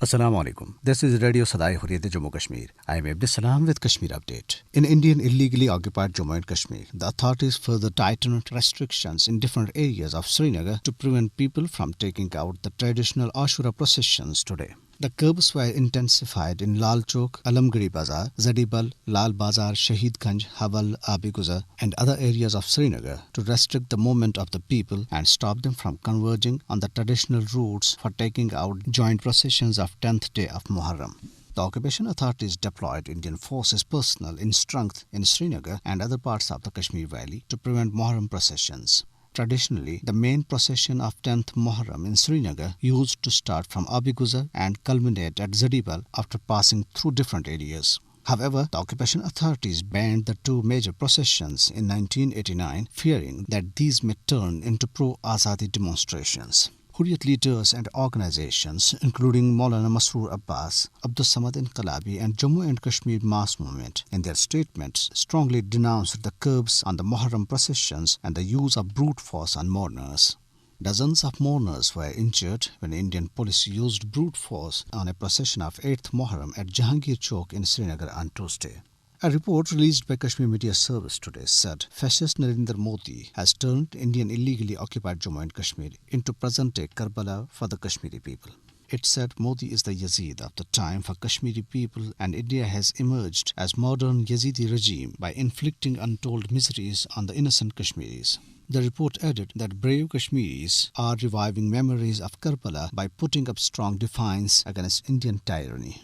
Assalamu alaikum. This is Radio Sadai Hurriyat Jammu Kashmir. I am Abdus Salam with Kashmir Update. In Indian illegally occupied Jammu and Kashmir, the authorities further tightened restrictions in different areas of Srinagar to prevent people from taking out the traditional Ashura processions today. The curbs were intensified in Lal Chowk, Alamgiri Bazar, Zadibal, Lal Bazar, Shahid Ganj, Haval, Abiguzar and other areas of Srinagar to restrict the movement of the people and stop them from converging on the traditional routes for taking out joint processions of 10th day of Muharram. The occupation authorities deployed Indian forces personnel in strength in Srinagar and other parts of the Kashmir Valley to prevent Muharram processions. Traditionally, the main procession of 10th Muharram in Srinagar used to start from Abiguzar and culminate at Zadibal after passing through different areas. However, the occupation authorities banned the two major processions in 1989, fearing that these may turn into pro-Azadi demonstrations. Hurriyat leaders and organizations, including Maulana Masroor Abbas, Abdus Samad Inqalabi and Jammu and Kashmir Mass Movement, in their statements strongly denounced the curbs on the Muharram processions and the use of brute force on mourners. Dozens of mourners were injured when Indian police used brute force on a procession of 8th Muharram at Jahangir Chowk in Srinagar on Tuesday. A report released by Kashmir Media Service today said fascist Narendra Modi has turned Indian illegally occupied Jammu and Kashmir into present-day Karbala for the Kashmiri people. It said Modi is the Yazid of the time for Kashmiri people and India has emerged as modern Yazidi regime by inflicting untold miseries on the innocent Kashmiris. The report added that brave Kashmiris are reviving memories of Karbala by putting up strong defiance against Indian tyranny.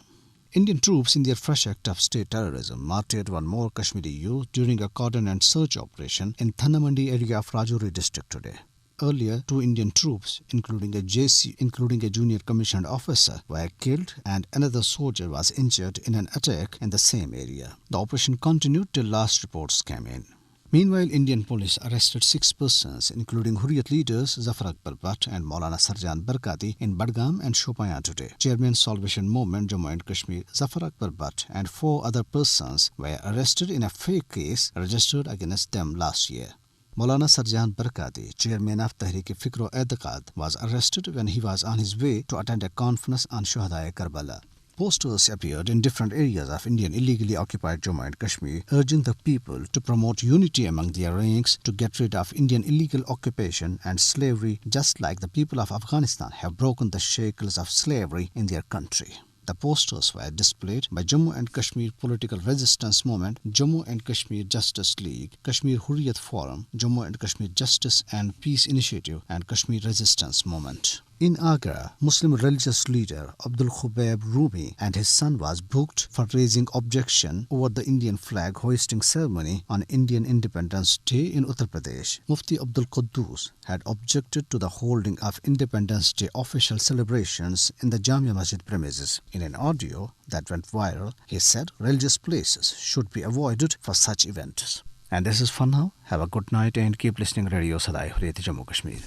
Indian troops in their fresh act of state terrorism martyred one more Kashmiri youth during a cordon and search operation in Thanamandi area of Rajouri district today. Earlier, two Indian troops, including a junior commissioned officer, were killed and another soldier was injured in an attack in the same area. The operation continued till last reports came in. Meanwhile, Indian police arrested 6 persons, including Hurriyat leaders Zafar Akbar Butt and Maulana Sarjan Barkati in Badgam and Shopian today. Chairman Salvation Movement Jammu and Kashmir Zafar Akbar Butt and 4 other persons were arrested in a fake case registered against them last year. Maulana Sarjan Barkati, chairman of Tehreek-e-Fikr-o-I'tiqad, was arrested when he was on his way to attend a conference on Shuhada-e Karbala. Posters appeared in different areas of Indian illegally occupied Jammu and Kashmir, urging the people to promote unity among their ranks to get rid of Indian illegal occupation and slavery, just like the people of Afghanistan have broken the shackles of slavery in their country. The posters were displayed by Jammu and Kashmir Political Resistance Movement, Jammu and Kashmir Justice League, Kashmir Hurriyat Forum, Jammu and Kashmir Justice and Peace Initiative and Kashmir Resistance Movement. In Agra, Muslim religious leader Abdul Khubayb Rumi and his son was booked for raising objection over the Indian flag hoisting ceremony on Indian Independence Day in Uttar Pradesh. Mufti Abdul Quddus had objected to the holding of Independence Day official celebrations in the Jamia Masjid premises. In an audio that went viral, he said religious places should be avoided for such events. And this is for now. Have a good night and keep listening Radio Sadai Hurriyat Jammu Kashmir.